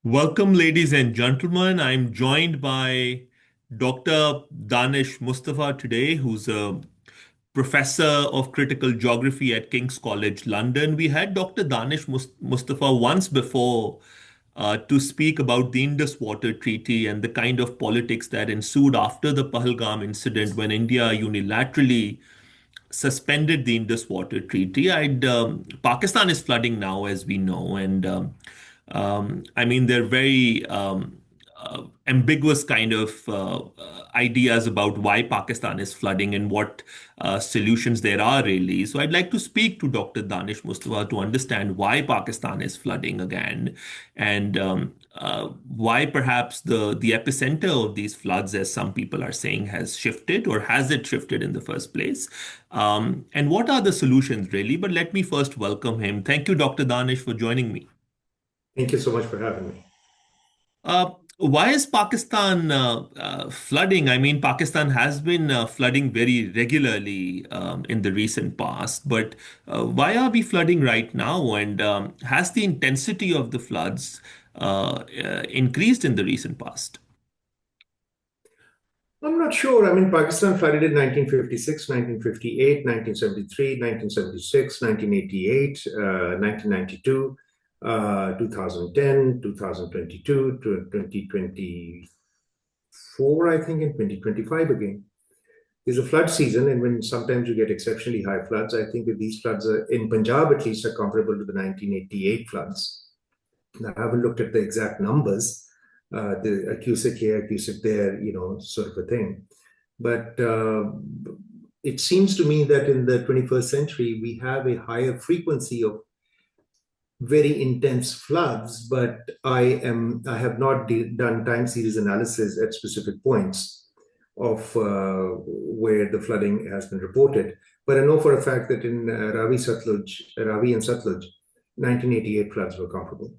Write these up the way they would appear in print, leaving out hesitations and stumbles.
Welcome, ladies and gentlemen. I'm joined by Dr. Danish Mustafa today, who's a professor of critical geography at King's College London. We had Dr. Danish Mustafa once before to speak about the Indus Water Treaty and the kind of politics that ensued after the Pahalgam incident when India unilaterally suspended the Indus Water Treaty. Pakistan is flooding now, as we know, and I mean they're very ambiguous kind of ideas about why Pakistan is flooding and what solutions there are really. So I'd like to speak to Dr. Danish Mustafa to understand why Pakistan is flooding again and why perhaps the epicenter of these floods, as some people are saying, has shifted, or has it shifted in the first place? And what are the solutions really? But let me first welcome him. Thank you, Dr. Danish, for joining me. Thank you so much for having me. Why is Pakistan flooding? I mean, Pakistan has been flooding very regularly in the recent past, but why are we flooding right now? And has the intensity of the floods increased in the recent past? I'm not sure. I mean, Pakistan flooded in 1956, 1958, 1973, 1976, 1988, 1992, 2010, 2022, to 2024, I think, and 2025 again. There's a flood season, and when sometimes you get exceptionally high floods, I think that these floods are, in Punjab at least, are comparable to the 1988 floods. Now, I haven't looked at the exact numbers, the cusick here, cusick there, sort of a thing. But it seems to me that in the 21st century, we have a higher frequency of very intense floods, but I have not done time series analysis at specific points of where the flooding has been reported. But I know for a fact that in Ravi and Satluj, 1988 floods were comparable.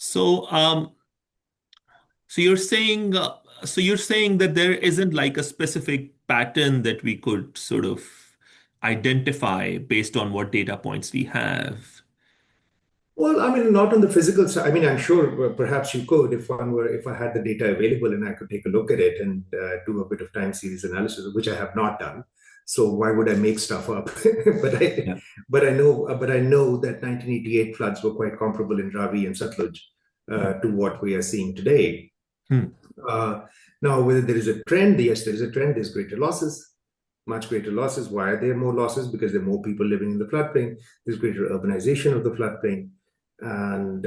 So, so you're saying that there isn't like a specific pattern that we could sort of identify based on what data points we have. Well, I mean, not on the physical side. I mean, I'm sure perhaps you could if I had the data available and I could take a look at it and do a bit of time series analysis, which I have not done. So why would I make stuff up? but I, Yeah. but I know that 1988 floods were quite comparable in Ravi and Satluj to what we are seeing today. Hmm. Uh, Now, whether there is a trend, yes, there is a trend. There's greater losses, much greater losses. Why are there more losses? Because there are more people living in the floodplain. There's greater urbanization of the floodplain and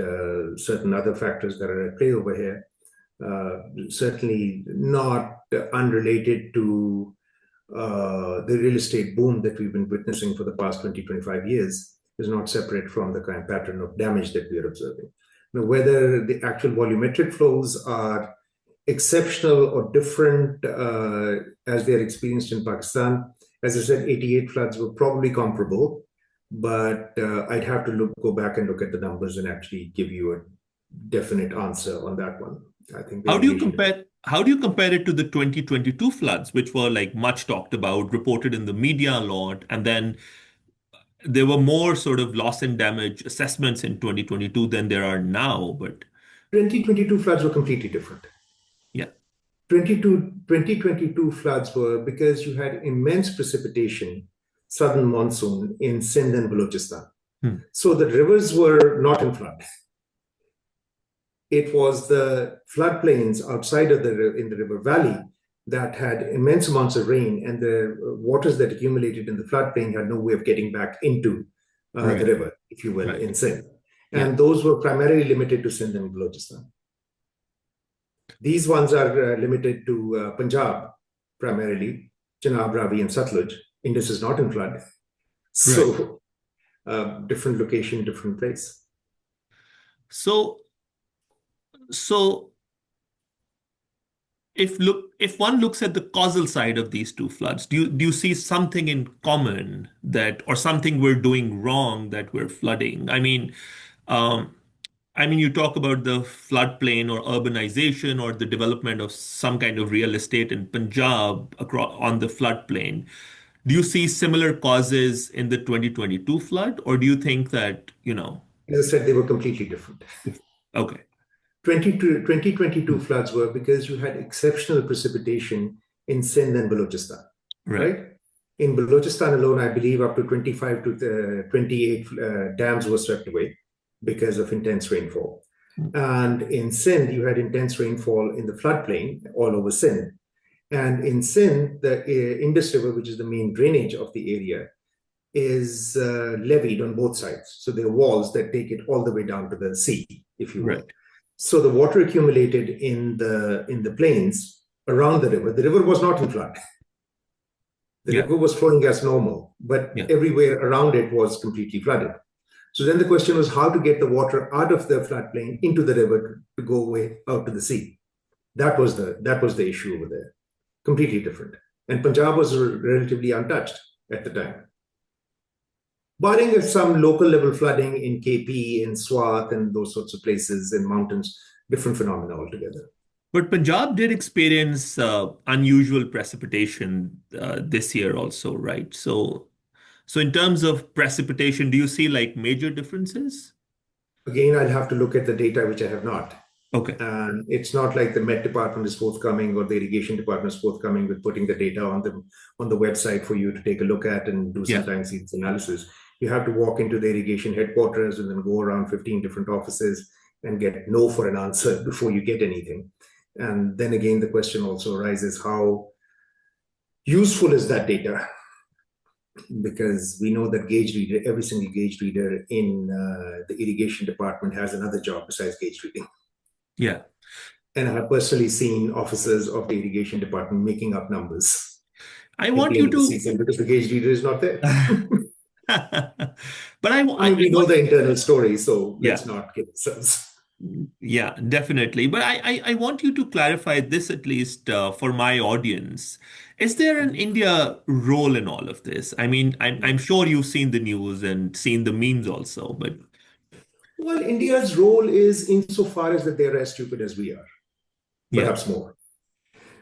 certain other factors that are at play over here. Certainly not unrelated to the real estate boom that we've been witnessing for the past 20, 25 years is not separate from the kind of pattern of damage that we are observing. Now, whether the actual volumetric flows are exceptional or different as they are experienced in Pakistan, as I said, 88 floods were probably comparable, but I'd have to go back and look at the numbers and actually give you a definite answer on that one. I think How do you variation. compare how do you compare it to the 2022 floods, which were like much talked about, reported in the media a lot, and then there were more sort of loss and damage assessments in 2022 than there are now, but 2022 floods were completely different. yeah. 2022 floods were because you had immense precipitation, southern monsoon in Sindh and Balochistan. Hmm. So the rivers were not in flood. It was the floodplains outside of in the river valley that had immense amounts of rain, and the waters that accumulated in the floodplain had no way of getting back into the Right, river, if you will, right. in Sindh. Yeah. And those were primarily limited to Sindh and Balochistan. These ones are limited to Punjab, primarily, Chenab, Ravi, and Satluj. Indus is not in flood. Right. So, different location, different place. So so if one looks at the causal side of these two floods, do you see something in common that, or something we're doing wrong that we're flooding? Um, I mean, you talk about the floodplain or urbanization or the development of some kind of real estate in Punjab across on the floodplain. Do you see similar causes in the 2022 flood, or do you think that, As I said, they were completely different. Okay. 2022 Hmm. floods were because you had exceptional precipitation in Sindh and Balochistan, Right. right? In Balochistan alone, I believe up to 25 to 28 dams were swept away because of intense rainfall. Hmm. And in Sindh, you had intense rainfall in the floodplain all over Sindh. And in Sindh, the Indus River, which is the main drainage of the area, is levied on both sides. So there are walls that take it all the way down to the sea, if you will. Right. So the water accumulated in the plains around the river. The river was not in flood. The Yeah. river was flowing as normal, but Yeah. everywhere around it was completely flooded. So then the question was how to get the water out of the floodplain into the river to go away out to the sea. That was the issue over there. Completely different. And Punjab was relatively untouched at the time. Barring some local level flooding in KP, in Swat, and those sorts of places in mountains, different phenomena altogether. But Punjab did experience unusual precipitation this year also, right? So in terms of precipitation, do you see like major differences? Again, I'll have to look at the data, which I have not. Okay. And it's not like the Met Department is forthcoming or the Irrigation Department is forthcoming with putting the data on the website for you to take a look at and do some Yeah. time series analysis. You have to walk into the irrigation headquarters and then go around 15 different offices and get no for an answer before you get anything. And then again, the question also arises how useful is that data? Because we know that gauge reader, every single gauge reader in the irrigation department has another job besides gauge reading. Yeah. And I have personally seen officers of the irrigation department making up numbers I and want you claiming the to, season because the gauge reader is not there. but I mean, we I know want, the internal story, so yeah. let's not get ourselves. Yeah, definitely. But I want you to clarify this at least for my audience. Is there an India role in all of this? I mean, I'm sure you've seen the news and seen the memes also, but Well, India's role is insofar as that they're as stupid as we are, yeah, perhaps more.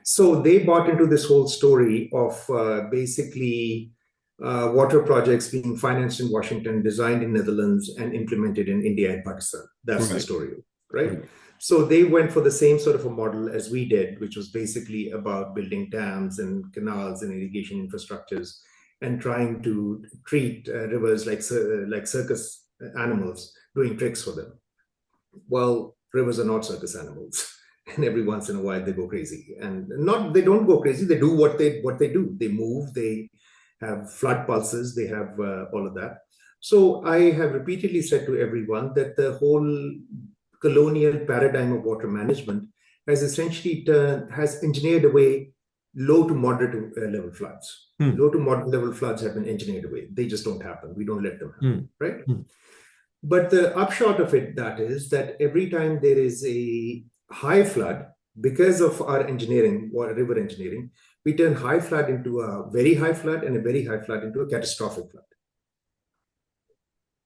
So they bought into this whole story of basically water projects being financed in Washington, designed in Netherlands, and implemented in India and Pakistan. That's the right, story, right? right. So they went for the same sort of a model as we did, which was basically about building dams and canals and irrigation infrastructures and trying to treat rivers like circus animals, doing tricks for them. Well, rivers are not circus animals. And every once in a while they go crazy. And not they don't go crazy, they do what they do. They move, they have flood pulses, they have all of that. So I have repeatedly said to everyone that the whole colonial paradigm of water management has engineered away low to moderate level floods. Hmm, Low to moderate level floods have been engineered away. They just don't happen. We don't let them happen, hmm, right? hmm. But the upshot of it that is that every time there is a high flood, because of our engineering, river engineering, we turn high flood into a very high flood and a very high flood into a catastrophic flood,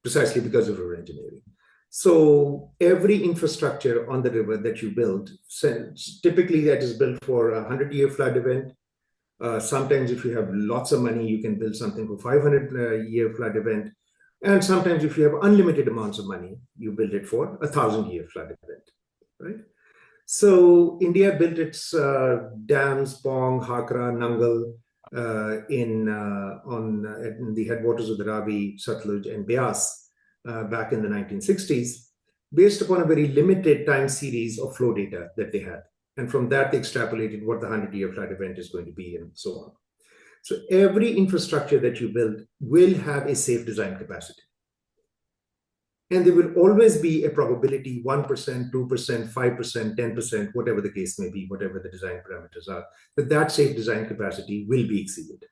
precisely because of river engineering. So every infrastructure on the river that you build, typically that is built for a 100-year flood event. Sometimes if you have lots of money, you can build something for 500-year flood event. And sometimes if you have unlimited amounts of money, you build it for a 1,000-year flood event, right? So India built its dams, Pong, Hakra, Nangal, in the headwaters of the Ravi, Satluj, and Beas back in the 1960s, based upon a very limited time series of flow data that they had. And from that, they extrapolated what the 100-year flood event is going to be and so on. So every infrastructure that you build will have a safe design capacity. And there will always be a probability 1%, 2%, 5%, 10%, whatever the case may be, whatever the design parameters are, that safe design capacity will be exceeded.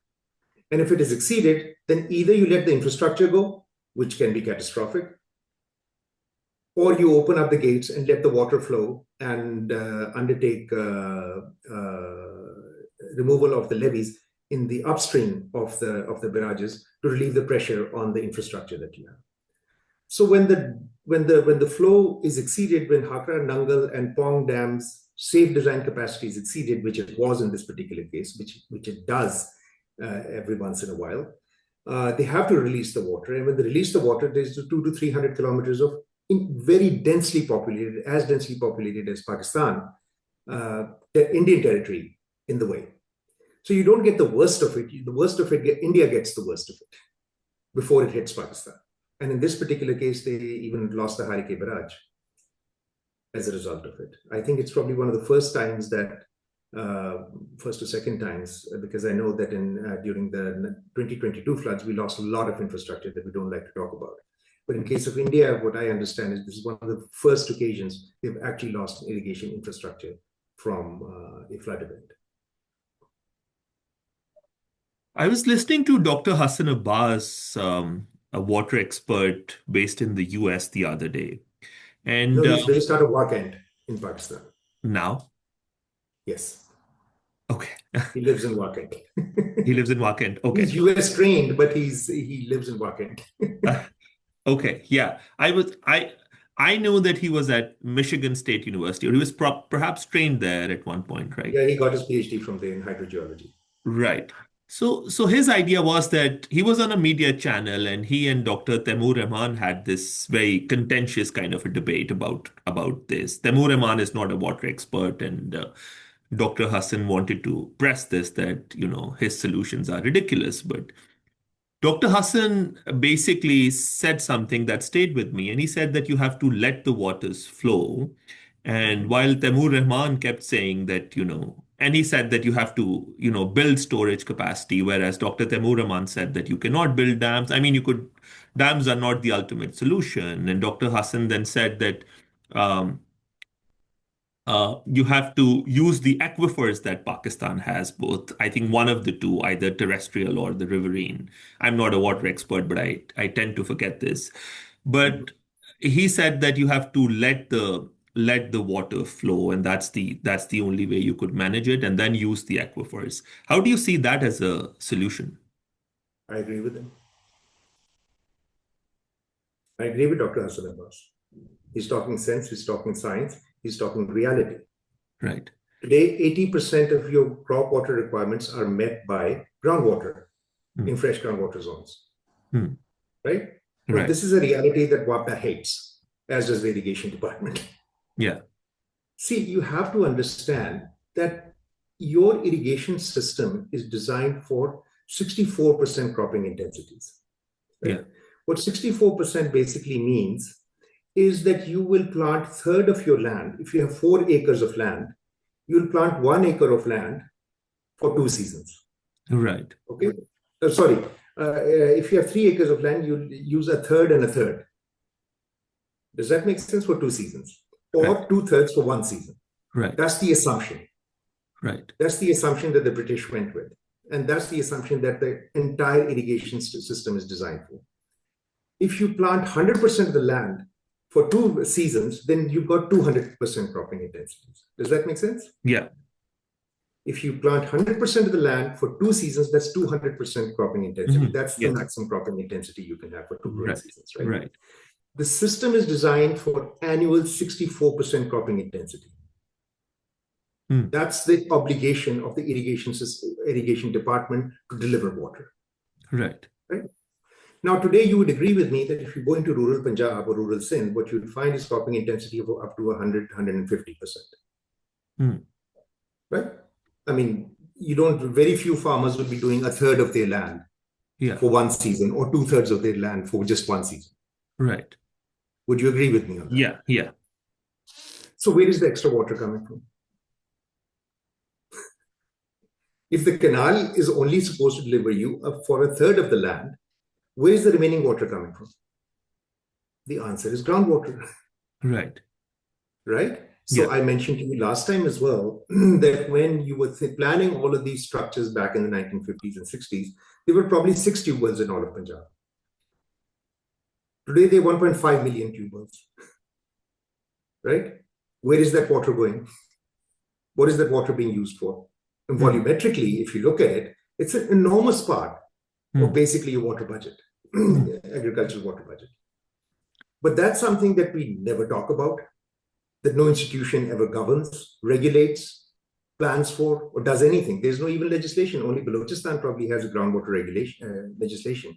And if it is exceeded, then either you let the infrastructure go, which can be catastrophic, or you open up the gates and let the water flow and undertake removal of the levees in the upstream of the barrages to relieve the pressure on the infrastructure that you have. So when the flow is exceeded, when Hakra, Nangal, and Pong dams safe design capacity is exceeded, which it was in this particular case, which it does every once in a while, they have to release the water. And when they release the water, there's 200 to 300 kilometers of very densely populated, as densely populated as Pakistan, the Indian territory in the way. So you don't get the worst of it. The worst of it, India gets the worst of it before it hits Pakistan. And in this particular case, they even lost the Harike barrage as a result of it. I think it's probably one of the first times that, first or second times, because I know that during the 2022 floods, we lost a lot of infrastructure that we don't like to talk about. But in case of India, what I understand is this is one of the first occasions they've actually lost irrigation infrastructure from a flood event. I was listening to Dr. Hassan Abbas, a water expert based in the US the other day. And No, he's based out of Wakand in Pakistan. now, Yes, okay, he lives in Wakand. he lives in Wakand. Okay. He's US trained, but he lives in Wakand. Okay, yeah. I know that he was at Michigan State University, or he was perhaps trained there at one point, right? Yeah, he got his PhD from there in hydrogeology. Right. So his idea was that he was on a media channel and he and Dr. Taimur Rahman had this very contentious kind of a debate about this. Taimur Rahman is not a water expert, and Dr. Hassan wanted to press this that, his solutions are ridiculous. But Dr. Hassan basically said something that stayed with me, and he said that you have to let the waters flow. And while Taimur Rahman kept saying that, and he said that you have to, build storage capacity, whereas Dr. Taimur Rahman said that you cannot build dams. I mean, dams are not the ultimate solution. And Dr. Hassan then said that um, you have to use the aquifers that Pakistan has, both, I think one of the two, either terrestrial or the riverine. I'm not a water expert, but I tend to forget this. But he said that you have to let the water flow, and that's the only way you could manage it, and then use the aquifers. How do you see that as a solution? I agree with him. I agree with Dr. Hassan Abbas. He's talking sense, he's talking science, he's talking reality. Right. Today, 80% of your crop water requirements are met by groundwater in fresh groundwater zones. Hmm. Right? Now, Right. this is a reality that WAPA hates, as does the irrigation department. Yeah. See, you have to understand that your irrigation system is designed for 64% cropping intensities. Right? Yeah. What 64% basically means is that you will plant third of your land. If you have 4 acres of land, you'll plant 1 acre of land for 2 seasons. Right. Okay. Sorry. If you have 3 acres of land, you'll use a third and a third. Does that make sense? For 2 seasons, or Right. 2/3 for 1 season? Right. That's the assumption. Right. That's the assumption that the British went with. And that's the assumption that the entire irrigation system is designed for. If you plant 100% of the land for 2 seasons, then you've got 200% cropping intensities. Does that make sense? Yeah. If you plant 100% of the land for 2 seasons, that's 200% cropping intensity. That's the Yes. maximum cropping intensity you can have for 2 growing Right. seasons, right? Right. The system is designed for annual 64% cropping intensity. That's the obligation of the irrigation department to deliver water. Right. Right? Now, today you would agree with me that if you go into rural Punjab or rural Sindh, what you'd find is cropping intensity of up to 100, 150%. Right? I mean, very few farmers would be doing a third of their land for 1 season, or 2/3 of their land for just 1 season. Right. Would you agree with me on that? Yeah. Yeah. So where is the extra water coming from? If the canal is only supposed to deliver you for a third of the land, where is the remaining water coming from? The answer is groundwater. Right. Right? Yeah. So I mentioned to you last time as well that when you were planning all of these structures back in the 1950s and 60s, there were probably 6 tube wells in all of Punjab. Today, there are 1.5 million tube wells. Right? Where is that water going? What is that water being used for? And volumetrically, if you look at it, it's an enormous part of basically your water budget, agricultural water budget. But that's something that we never talk about, that no institution ever governs, regulates, plans for, or does anything. There's no even legislation. Only Balochistan probably has a groundwater legislation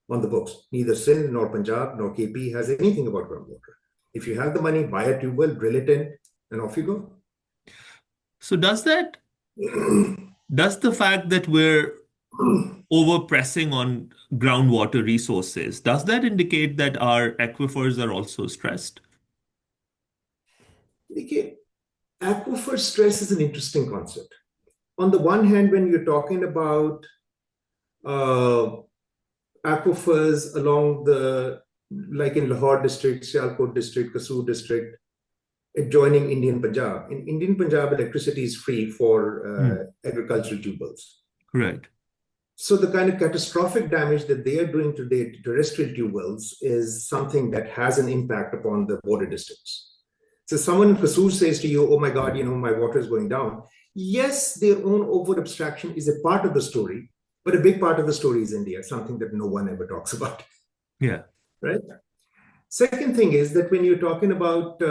on the books. Neither Sindh nor Punjab nor KP has anything about groundwater. If you have the money, buy a tube well, drill it in, and off you So go. does the fact that we're overpressing on groundwater resources, does that indicate that our aquifers are also stressed? Okay. Aquifer stress is an interesting concept. On the one hand, when you're talking about uh, aquifers along the, like in Lahore district, Sialkot district, Kasur district, adjoining Indian Punjab. In Indian Punjab, electricity is free for Hmm. agricultural tubers. Right. So the kind of catastrophic damage that they are doing today to terrestrial tube wells is something that has an impact upon the border districts. So someone in Kasur says to you, oh my God, my water is going down. Yes, their own over abstraction is a part of the story, but a big part of the story is India, something that no one ever talks about, Yeah. right? Second thing is that when you're talking about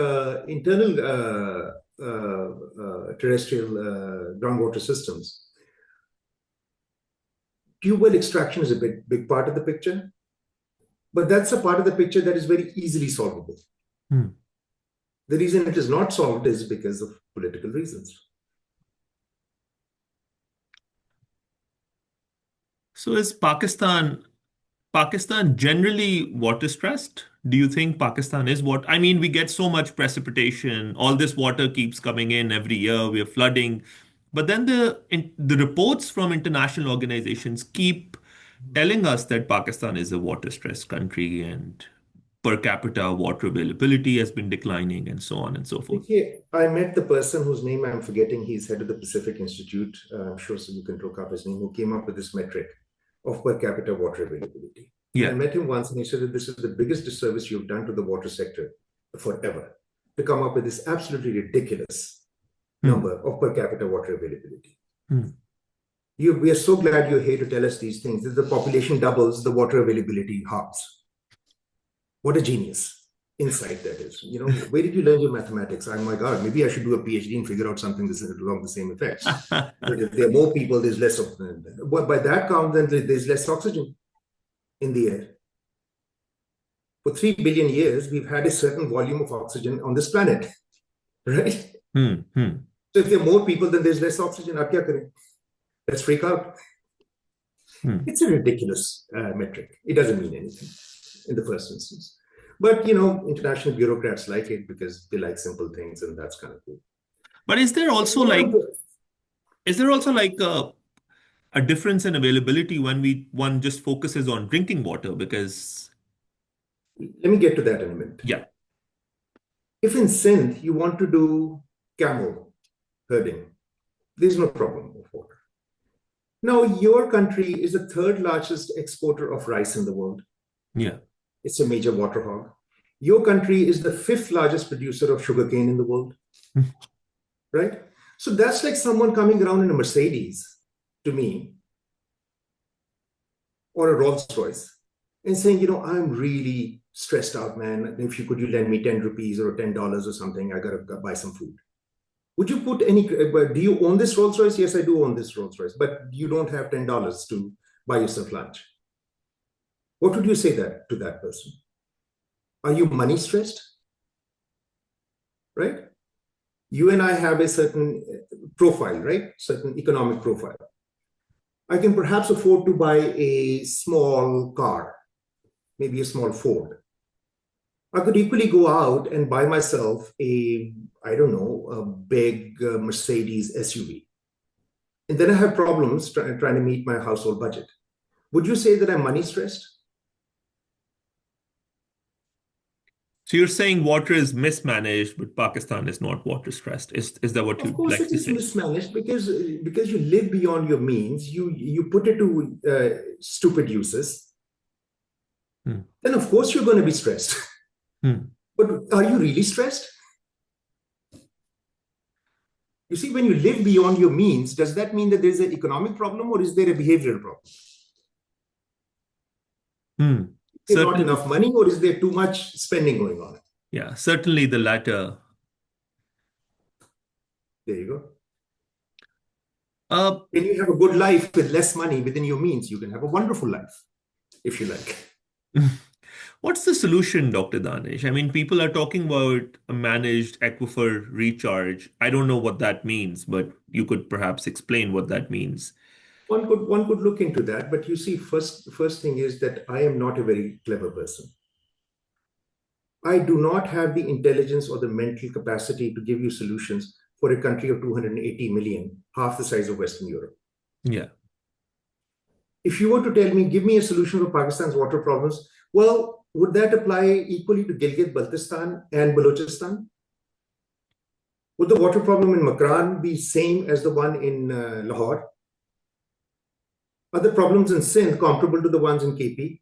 internal terrestrial groundwater systems, tube well extraction is a big part of the picture, but that's a part of the picture that is very easily solvable. Hmm. The reason it is not solved is because of political reasons. So is Pakistan generally water stressed? Do you think Pakistan is what? I mean, we get so much precipitation. All this water keeps coming in every year. We are flooding. But then the reports from international organizations keep telling us that Pakistan is a water stressed country and per capita water availability has been declining and so on and so forth. Okay, I met the person whose name I'm forgetting. He's head of the Pacific Institute. I'm sure so you can look up his name, who came up with this metric of per capita water availability. And I Yeah. met him once and he said that this is the biggest disservice you've done to the water sector forever, to come up with this absolutely ridiculous Hmm. number of per capita water availability. Hmm. We are so glad you're here to tell us these things. If the population doubles, the water availability halves. What a genius insight that is. Where did you learn your mathematics? Oh my God, maybe I should do a PhD and figure out something along the same effects. But if there are more people, there's less of them. But by that count, then there's less oxygen in the air. For 3 billion years, we've had a certain volume of oxygen on this planet, right? Hmm. Hmm. So if there are more people, then there's less oxygen. Ab kya kare? Let's freak out. Hmm. It's a ridiculous metric. It doesn't mean anything in the first instance. But, international bureaucrats like it because they like simple things, and that's kind of cool. But is there also like a difference in availability when one just focuses on drinking water? Because Let me get to that in a minute. yeah. If in Sindh you want to do camel herding, there's no problem with water. Now, your country is the third largest exporter of rice in the world. Yeah. It's a major water hog. Your country is the fifth largest producer of sugarcane in the world, right? So that's like someone coming around in a Mercedes to me or a Rolls Royce and saying, I'm really stressed out, man. If you lend me 10 rupees or $10 or something, I got to buy some food. Would you put any, do you own this Rolls Royce? Yes, I do own this Rolls Royce, but you don't have $10 to buy yourself lunch. What would you say to that person? Are you money stressed? Right? You and I have a certain profile, right? Certain economic profile. I can perhaps afford to buy a small car, maybe a small Ford. I could equally go out and buy myself I don't know, a big Mercedes SUV. And then I have problems trying to meet my household budget. Would you say that I'm money stressed? So you're saying water is mismanaged, but Pakistan is not water stressed. Is that what Of you'd course, like it to is say? mismanaged because you live beyond your means. You put it to stupid uses. Hmm. Then of course you're going to be stressed. Hmm. But are you really stressed? You see, when you live beyond your means, does that mean that there's an economic problem or is there a behavioral problem? Hmm. Is there not Certainly, enough money or is there too much spending going on? yeah, certainly the latter. There you go. Uh, When you have a good life with less money within your means, you can have a wonderful life if you like. What's the solution, Dr. Danish? I mean, people are talking about a managed aquifer recharge. I don't know what that means, but you could perhaps explain what that means. One could look into that, but you see, first thing is that I am not a very clever person. I do not have the intelligence or the mental capacity to give you solutions for a country of 280 million, half the size of Western Europe. Yeah. If you were to tell me, give me a solution for Pakistan's water problems, well, would that apply equally to Gilgit-Baltistan and Balochistan? Would the water problem in Makran be same as the one in Lahore? Are the problems in Sindh comparable to the ones in KP?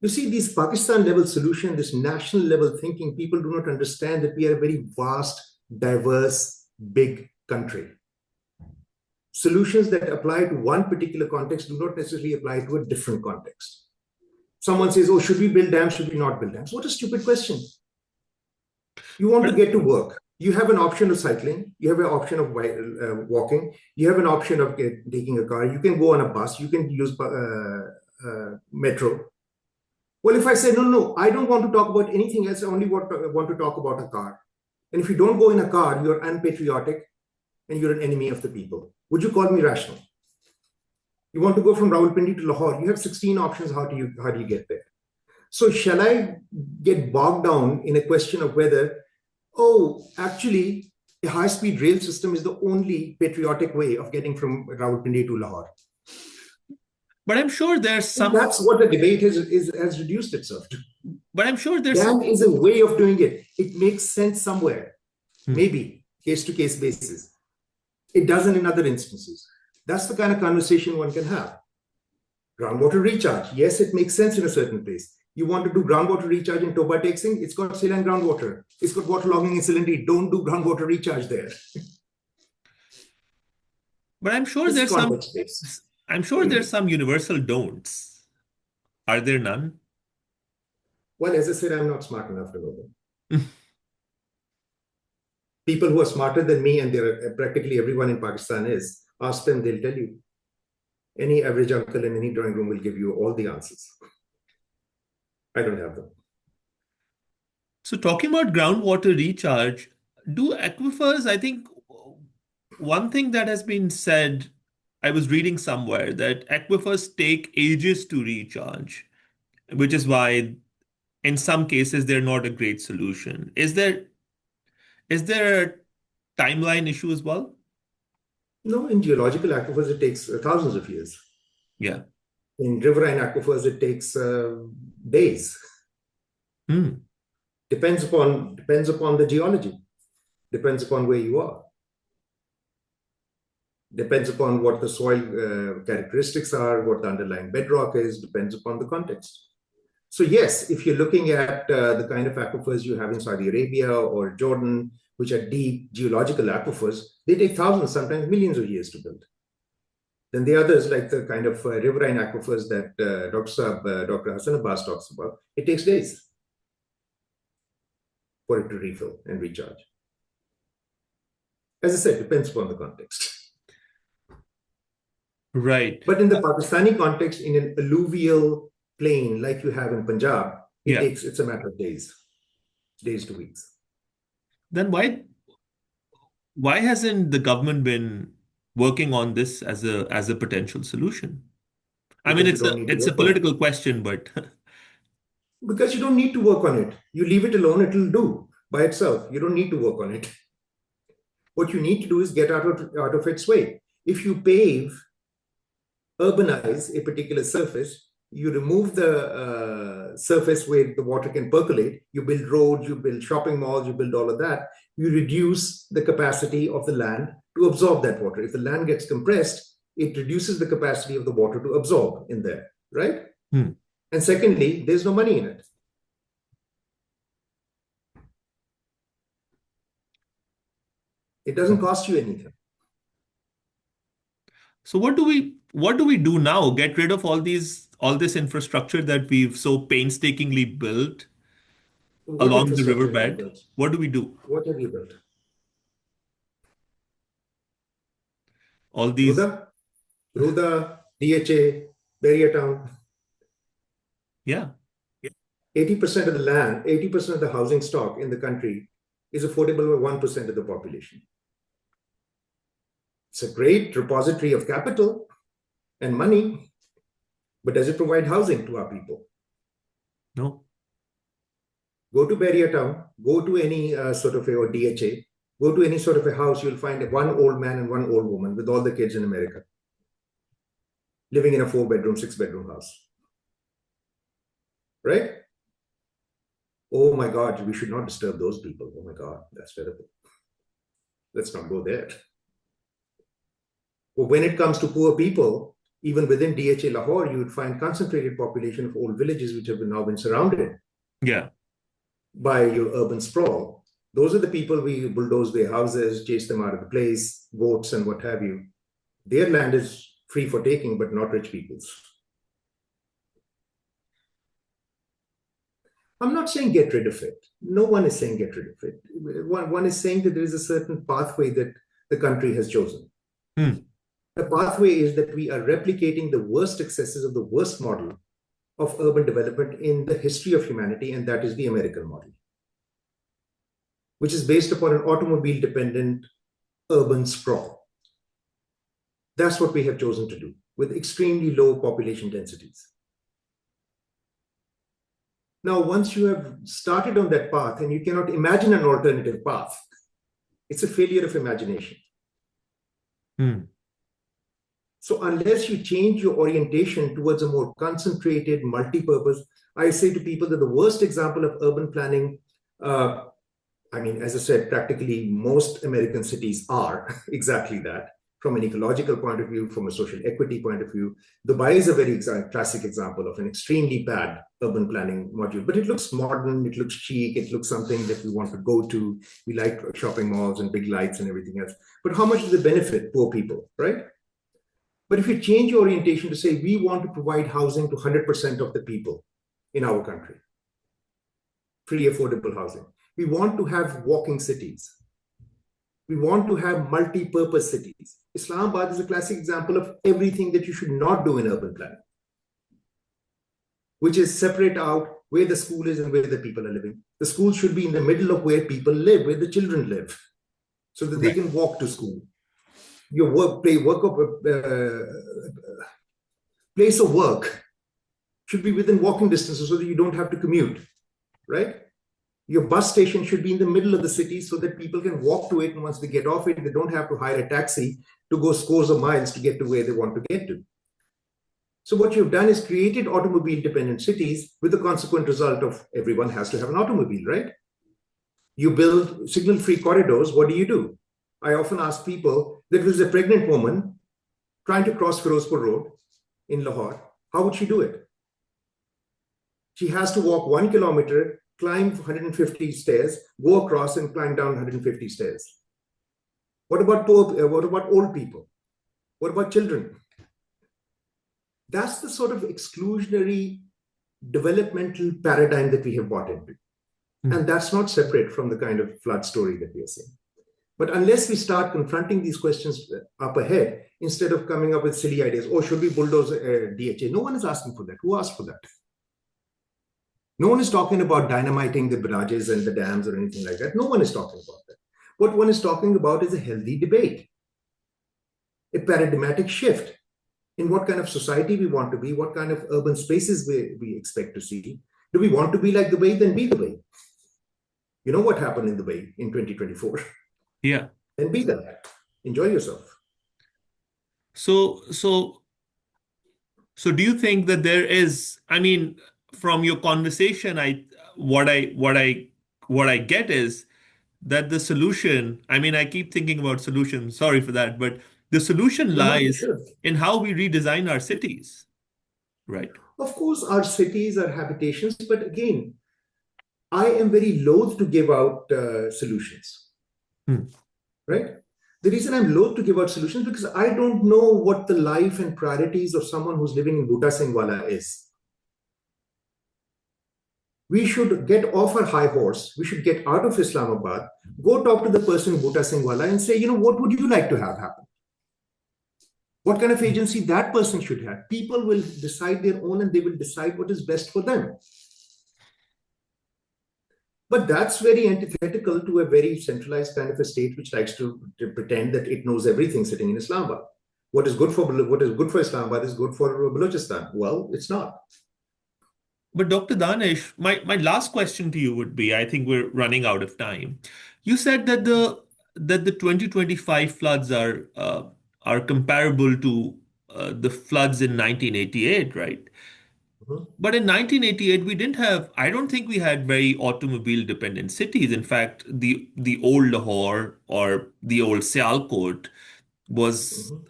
You see, these Pakistan level solution, this national level thinking, people do not understand that we are a very vast, diverse, big country. Solutions that apply to one particular context do not necessarily apply to a different context. Someone says, oh, should we build dams? Should we not build dams? What a stupid question. You want to But get to work. You have an option of cycling. You have an option of walking. You have an option of taking a car. You can go on a bus. You can use metro. Well, if I say, no, no, I don't want to talk about anything else, I only want to talk about a car. And if you don't go in a car, you're unpatriotic and you're an enemy of the people. Would you call me rational? You want to go from Rawalpindi to Lahore, you have 16 options. How do you get there? So shall I get bogged down in a question of whether, oh, actually, a high-speed rail system is the only patriotic way of getting from Rawalpindi to Lahore? I'm sure there's some, That's what the debate has reduced itself to. but I'm sure there's That some. is a way of doing it. It makes sense somewhere, Hmm. maybe case to case basis. It doesn't in other instances. That's the kind of conversation one can have. Groundwater recharge. Yes, it makes sense in a certain place. You want to do groundwater recharge in Toba Tek Singh, it's got saline groundwater. It's got waterlogging in Silindri. Don't do groundwater recharge there. But I'm sure It's there's some, context based. I'm sure there's some universal don'ts. Are there none? Well, as I said, I'm not smart enough to know them. People who are smarter than me, and there are practically everyone in Pakistan is, ask them, they'll tell you. Any average uncle in any drawing room will give you all the answers. I don't have them. So talking about groundwater recharge, do aquifers, I think one thing that has been said, I was reading somewhere that aquifers take ages to recharge, which is why in some cases they're not a great solution. Is there a timeline issue as well? No, in geological aquifers, it takes thousands of years. Yeah. In riverine aquifers, it takes days. Hmm. Depends upon the geology. Depends upon where you are. Depends upon what the soil characteristics are, what the underlying bedrock is. Depends upon the context. So yes, if you're looking at the kind of aquifers you have in Saudi Arabia or Jordan, which are deep geological aquifers, they take thousands, sometimes millions of years to build. Then the others, like the kind of riverine aquifers that Dr. Hassan Abbas talks about, it takes days for it to refill and recharge. As I said, depends upon the context. Right. But in the Pakistani context, in an alluvial plain like you have in Punjab, Yeah. it's a matter of days to weeks. Then why hasn't the government been working on this as a potential solution? I mean, Because you it's a don't need to it's a work on it. political question, but Because you don't need to work on it. You leave it alone, it'll do by itself. You don't need to work on it. What you need to do is get out of its way. If you urbanize a particular surface, you remove the surface where the water can percolate, you build roads, you build shopping malls, you build all of that, you reduce the capacity of the land to absorb that water. If the land gets compressed, it reduces the capacity of the water to absorb in there, right? hmm. And secondly, there's no money in it. It doesn't cost you anything. So what do we do now? Get rid of all this infrastructure that we've so painstakingly built What along the infrastructure have you riverbed? built? What do we do? What have you built? All these, Ruda, DHA, Town. yeah. 80% of the land, 80% of the housing stock in the country is affordable by 1% of the population. It's a great repository of capital and money, but does it provide housing to our people? No. Go to Barrier Town, go to any sort of or DHA, go to any sort of a house, you'll find one old man and one old woman with all the kids in America living in a 4-bedroom, 6-bedroom house. Right? Oh my God, we should not disturb those people. Oh my God, that's terrible. Let's not go there. But when it comes to poor people, even within DHA Lahore, you would find concentrated population of old villages which have now been surrounded Yeah. by your urban sprawl. Those are the people we bulldoze their houses, chase them out of the place, votes and what have you. Their land is free for taking, but not rich people's. I'm not saying get rid of it. No one is saying get rid of it. One is saying that there is a certain pathway that the country has chosen. Hmm. The pathway is that we are replicating the worst excesses of the worst model of urban development in the history of humanity, and that is the American model, which is based upon an automobile-dependent urban sprawl. That's what we have chosen to do with extremely low population densities. Now, once you have started on that path and you cannot imagine an alternative path, it's a failure of imagination. Hmm. So unless you change your orientation towards a more concentrated, multi-purpose, I say to people that the worst example of urban planning, as I said, practically most American cities are exactly that. From an ecological point of view, from a social equity point of view, Dubai is a very classic example of an extremely bad urban planning module. But it looks modern, it looks chic, it looks something that we want to go to. We like shopping malls and big lights and everything else. But how much does it benefit poor people, right? But if you change your orientation to say, we want to provide housing to 100% of the people in our country, free, affordable housing. We want to have walking cities. We want to have multi-purpose cities. Islamabad is a classic example of everything that you should not do in urban planning, which is separate out where the school is and where the people are living. The school should be in the middle of where people live, where the children live, so that they can walk to school. Your place of work should be within walking distance so that you don't have to commute, right? Your bus station should be in the middle of the city so that people can walk to it, and once they get off it, they don't have to hire a taxi to go scores of miles to get to where they want to get to. So what you've done is created automobile-dependent cities with the consequent result of everyone has to have an automobile, right? You build signal-free corridors. What do? I often ask people that if there's a pregnant woman trying to cross Firozpur Road in Lahore, how would she do it? She has to walk 1 kilometer, climb 150 stairs, go across and climb down 150 stairs. What about old people? What about children? That's the sort of exclusionary developmental paradigm that we have bought into. And that's not separate from the kind of flood story that we are seeing. But unless we start confronting these questions up ahead, instead of coming up with silly ideas, oh, should we bulldoze DHA? No one is asking for that. Who asked for that? No one is talking about dynamiting the barrages and the dams or anything like that. No one is talking about that. What one is talking about is a healthy debate, a paradigmatic shift in what kind of society we want to be, what kind of urban spaces we expect to see. Do we want to be like Dubai? Then be Dubai. You know what happened in Dubai in 2024. Yeah. Then be that. Enjoy yourself. So do you think that there is, from your conversation, what I get is that the solution, I keep thinking about solutions, sorry for that, but the solution No, you lies should. in how we redesign our cities, right? Of course, our cities are habitations, but again, I am very loath to give out solutions, right? The reason I'm loath to give out solutions because I don't know what the life and priorities of someone who's living in Bhuta Singhwala is. We should get off our high horse. We should get out of Islamabad, go talk to the person in Bhuta Singhwala and say, what would you like to have happen? What kind of agency that person should have? People will decide their own and they will decide what is best for them. But that's very antithetical to a very centralized kind of a state which likes to pretend that it knows everything sitting in Islamabad. What is good for Islamabad is good for Balochistan. Well, it's not. But Dr. Danish, my last question to you would be, I think we're running out of time. You said that the 2025 floods are comparable to the floods in 1988, right? Mhm, But in 1988, we didn't have, I don't think we had very automobile dependent cities. In fact, the old Lahore or the old Sialkot was mhm.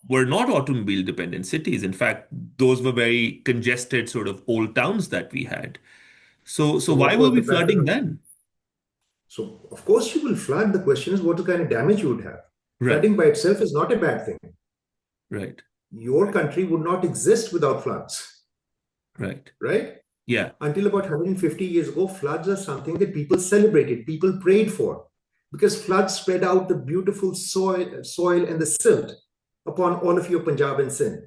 were not automobile dependent cities. In fact, those were very congested sort of old towns that we had. So So, why what were was we the pattern flooding of? then? So, of course, you will flood. The question is what kind of damage you would have. Right, Flooding by itself is not a bad thing. right, Your country would not exist without floods, right. right? Yeah. Until about 150 years ago, floods are something that people celebrated, people prayed for, because floods spread out the beautiful soil and the silt upon all of your Punjab and Sindh.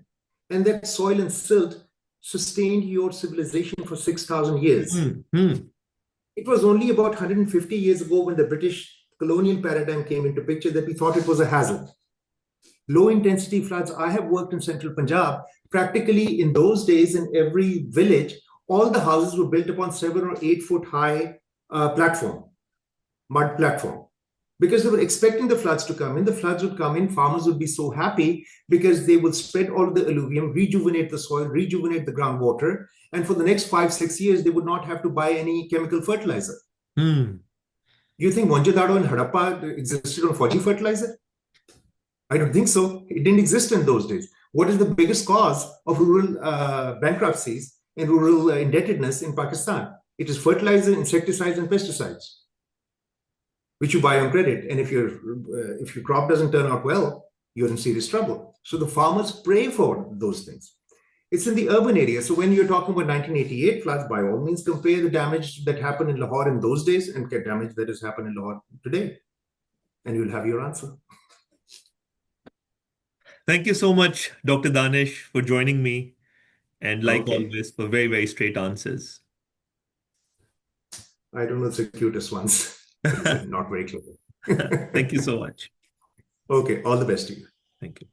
And that soil and silt sustained your civilization for 6,000 years. Hmm, hmm, It was only about 150 years ago when the British colonial paradigm came into picture that we thought it was a hazard. Low intensity floods. I have worked in central Punjab. Practically in those days, in every village, all the houses were built upon 7 or 8 foot high platform, mud platform. Because they were expecting the floods to come in. The floods would come in, farmers would be so happy because they would spread all the alluvium, rejuvenate the soil, rejuvenate the groundwater. And for the next 5, 6 years, they would not have to buy any chemical fertilizer. hmm. You think Mohenjo-daro and Harappa existed on 4G fertilizer? I don't think so. It didn't exist in those days. What is the biggest cause of rural bankruptcies and rural indebtedness in Pakistan? It is fertilizer, insecticides, and pesticides, which you buy on credit. And if your crop doesn't turn out well, you're in serious trouble. So the farmers pray for those things. It's in the urban area. So when you're talking about 1988 floods, by all means, compare the damage that happened in Lahore in those days and the damage that has happened in Lahore today, and you'll have your answer. Thank you so much, Dr. Danish, for joining me. And like Okay. always, for very, very straight answers. I don't know, it's the cutest ones, but it's not very clever. Thank you so much. Okay, all the best to you. Thank you.